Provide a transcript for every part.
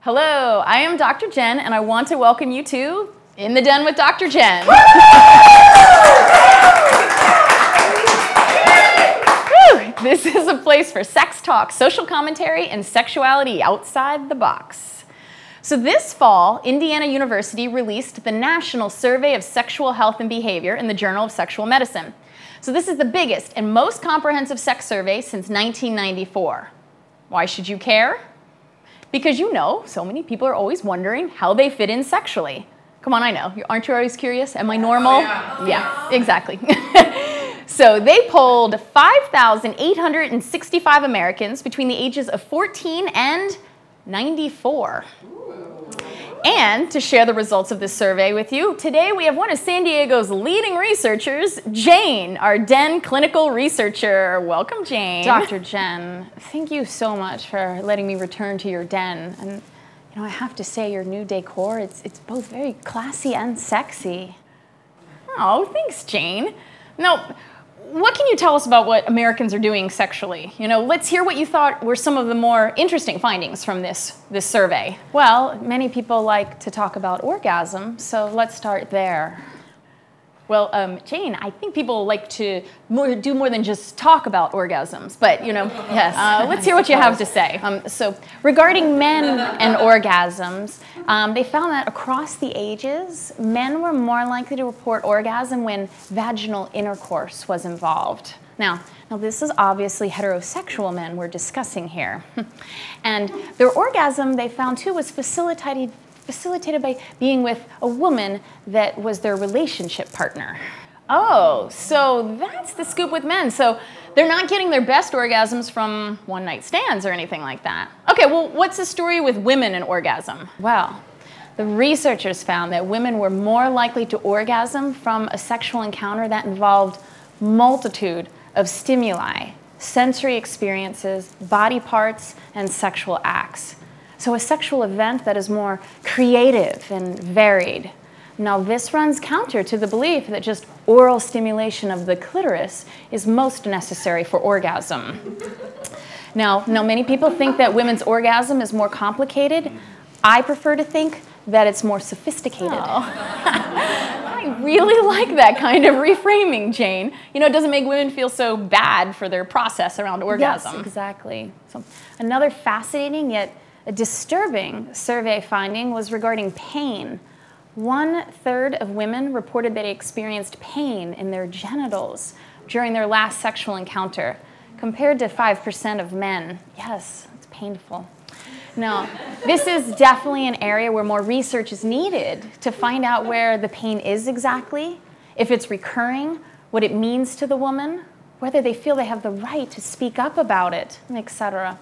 Hello, I am Dr. Jenn, and I want to welcome you to In the Den with Dr. Jenn. This is a place for sex talk, social commentary, and sexuality outside the box. So this fall, Indiana University released the National Survey of Sexual Health and Behavior in the Journal of Sexual Medicine. So this is the biggest and most comprehensive sex survey since 1994. Why should you care? Because you know, so many people are always wondering how they fit in sexually. Come on, I know. Aren't you always curious? Am I normal? Yeah, exactly. So they polled 5,865 Americans between the ages of 14 and 94. And to share the results of this survey with you, today we have one of San Diego's leading researchers, Jenn, our Den clinical researcher. Welcome, Jenn. Dr. Jenn, thank you so much for letting me return to your den. And you know, I have to say, your new decor, it's both very classy and sexy. Oh, thanks, Jenn. Now, what can you tell us about what Americans are doing sexually? You know, let's hear what you thought were some of the more interesting findings from this survey. Well, many people like to talk about orgasm, so let's start there. Well, Jenn, I think people like to do more than just talk about orgasms, but, you know, yes. Let's hear what you have to say. So, regarding men and orgasms, they found that across the ages, men were more likely to report orgasm when vaginal intercourse was involved. Now this is obviously heterosexual men we're discussing here. And their orgasm, they found too, was facilitated by being with a woman that was their relationship partner. Oh, so that's the scoop with men. So they're not getting their best orgasms from one-night stands or anything like that. Okay, well, what's the story with women and orgasm? Well, the researchers found that women were more likely to orgasm from a sexual encounter that involved multitude of stimuli, sensory experiences, body parts, and sexual acts. So a sexual event that is more creative and varied. Now this runs counter to the belief that just oral stimulation of the clitoris is most necessary for orgasm. Now many people think that women's orgasm is more complicated. I prefer to think that it's more sophisticated. Oh. I really like that kind of reframing, Jenn. You know, it doesn't make women feel so bad for their process around orgasm. Yes, exactly. So another fascinating yet a disturbing survey finding was regarding pain. 1/3 of women reported they experienced pain in their genitals during their last sexual encounter, compared to 5% of men. Yes, it's painful. Now, this is definitely an area where more research is needed to find out where the pain is exactly, if it's recurring, what it means to the woman, whether they feel they have the right to speak up about it, etc.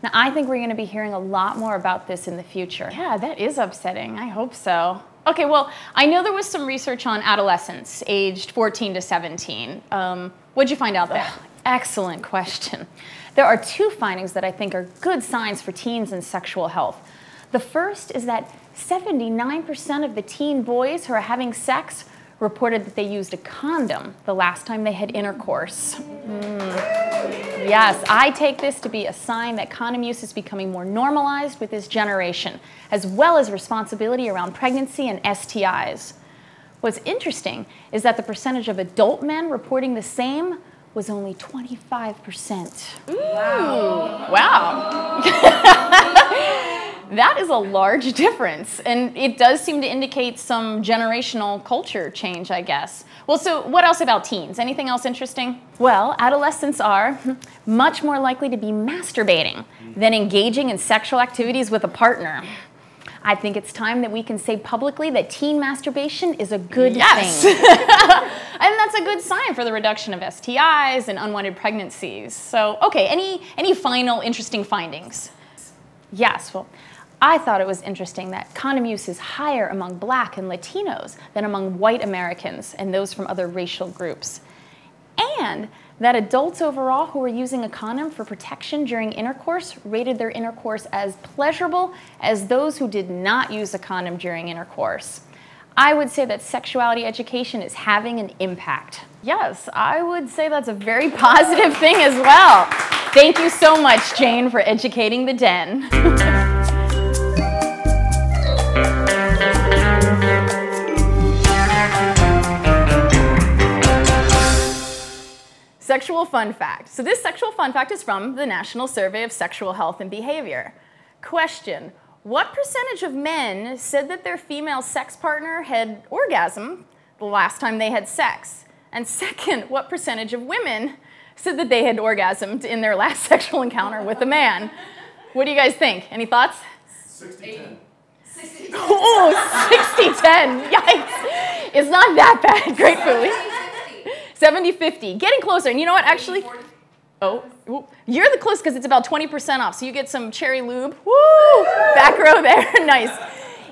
Now, I think we're going to be hearing a lot more about this in the future. Yeah, that is upsetting. I hope so. Okay, well, I know there was some research on adolescents aged 14 to 17. What'd you find out there? Excellent question. There are two findings that I think are good signs for teens and sexual health. The first is that 79% of the teen boys who are having sex reported that they used a condom the last time they had intercourse. Yes, I take this to be a sign that condom use is becoming more normalized with this generation, as well as responsibility around pregnancy and STIs. What's interesting is that the percentage of adult men reporting the same was only 25%. Wow. That is a large difference, and it does seem to indicate some generational culture change, I guess. Well, so what else about teens? Anything else interesting? Well, adolescents are much more likely to be masturbating than engaging in sexual activities with a partner. I think it's time that we can say publicly that teen masturbation is a good thing. And that's a good sign for the reduction of STIs and unwanted pregnancies. So, okay, any final interesting findings? Yes, well, I thought it was interesting that condom use is higher among Black and Latinos than among white Americans and those from other racial groups. And that adults overall who were using a condom for protection during intercourse rated their intercourse as pleasurable as those who did not use a condom during intercourse. I would say that sexuality education is having an impact. Yes, I would say that's a very positive thing as well. Thank you so much, Jenn, for educating the den. sexual fun fact. So this sexual fun fact is from the National Survey of Sexual Health and Behavior. Question: what percentage of men said that their female sex partner had orgasm the last time they had sex? And second, what percentage of women said that they had orgasmed in their last sexual encounter with a man? What do you guys think? Any thoughts? 60-10. 60-10. Oh, 60-10. Yikes. It's not that bad, gratefully. 70-50. Getting closer. And you know what, actually? Oh, you're the close because it's about 20% off. So you get some cherry lube. Woo! Back row there. Nice.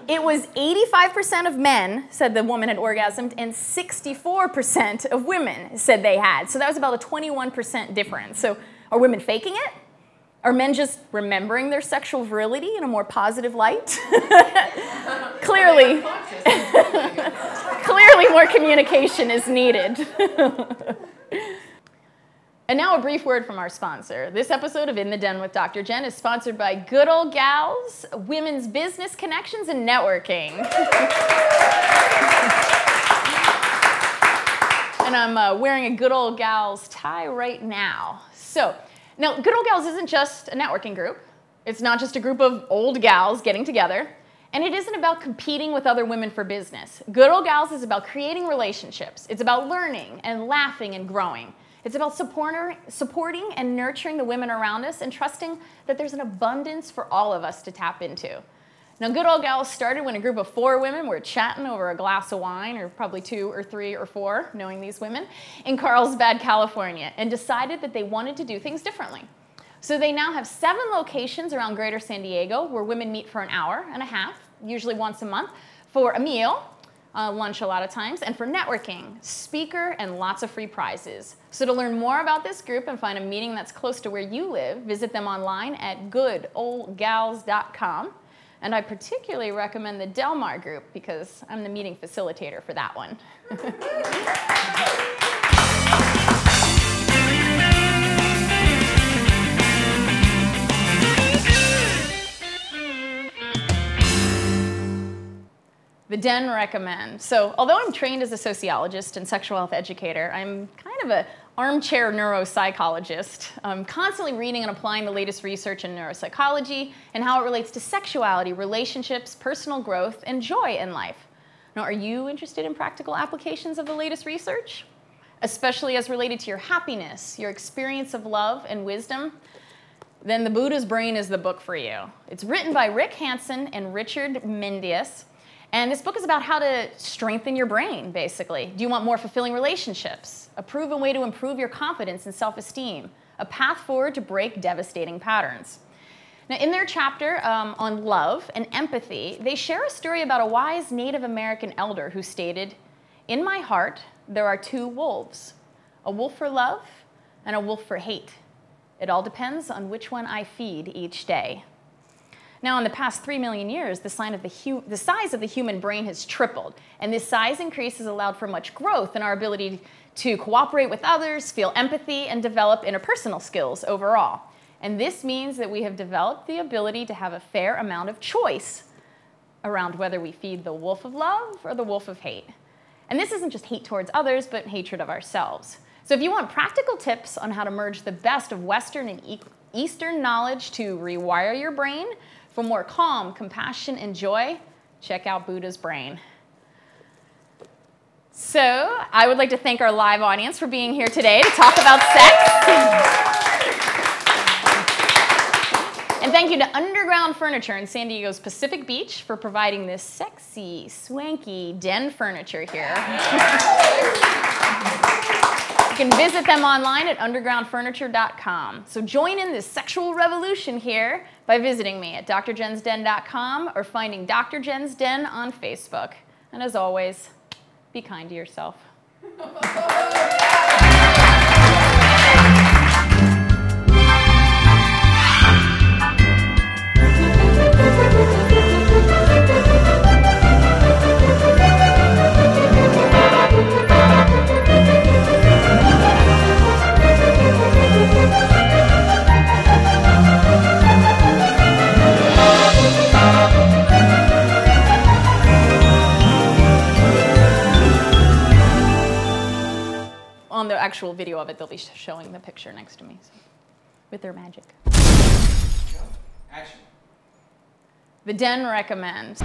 It was 85% of men said the woman had orgasmed and 64% of women said they had. So that was about a 21% difference. So are women faking it? Are men just remembering their sexual virility in a more positive light? Clearly, clearly more communication is needed. And now a brief word from our sponsor. This episode of In the Den with Dr. Jenn is sponsored by Good Old Gals, Women's Business Connections and Networking. And I'm wearing a Good Old Gals tie right now. So, now Good Old Gals isn't just a networking group. It's not just a group of old gals getting together. And it isn't about competing with other women for business. Good Old Gals is about creating relationships. It's about learning and laughing and growing. It's about supporting and nurturing the women around us and trusting that there's an abundance for all of us to tap into. Now, Good Old Gals started when a group of 4 women were chatting over a glass of wine, or probably 2 or 3 or 4, knowing these women, in Carlsbad, California, and decided that they wanted to do things differently. So they now have 7 locations around Greater San Diego where women meet for an hour and a half, usually once a month, for a meal, lunch a lot of times, and for networking, speaker, and lots of free prizes. So to learn more about this group and find a meeting that's close to where you live, visit them online at goodoldgals.com. And I particularly recommend the Del Mar group because I'm the meeting facilitator for that one. The Den recommend. So although I'm trained as a sociologist and sexual health educator, I'm kind of an armchair neuropsychologist. I'm constantly reading and applying the latest research in neuropsychology and how it relates to sexuality, relationships, personal growth, and joy in life. Now, are you interested in practical applications of the latest research? Especially as related to your happiness, your experience of love and wisdom? Then The Buddha's Brain is the book for you. It's written by Rick Hanson and Richard Mendius. And this book is about how to strengthen your brain, basically. Do you want more fulfilling relationships? A proven way to improve your confidence and self-esteem? A path forward to break devastating patterns? Now, in their chapter on love and empathy, they share a story about a wise Native American elder who stated, "In my heart, there are 2 wolves, a wolf for love and a wolf for hate. It all depends on which one I feed each day." Now, in the past 3 million years, the size of the human brain has tripled, and this size increase has allowed for much growth in our ability to cooperate with others, feel empathy, and develop interpersonal skills overall. And this means that we have developed the ability to have a fair amount of choice around whether we feed the wolf of love or the wolf of hate. And this isn't just hate towards others, but hatred of ourselves. So if you want practical tips on how to merge the best of Western and Eastern knowledge to rewire your brain for more calm, compassion, and joy, check out Buddha's Brain. So I would like to thank our live audience for being here today to talk about sex. And thank you to Underground Furniture in San Diego's Pacific Beach for providing this sexy, swanky den furniture here. You can visit them online at undergroundfurniture.com. So join in this sexual revolution here by visiting me at DrJennsDen.com or finding DrJennsDen on Facebook. And as always, be kind to yourself. on the actual video of it, they'll be showing the picture next to me so, with their magic. Action. The Den recommends.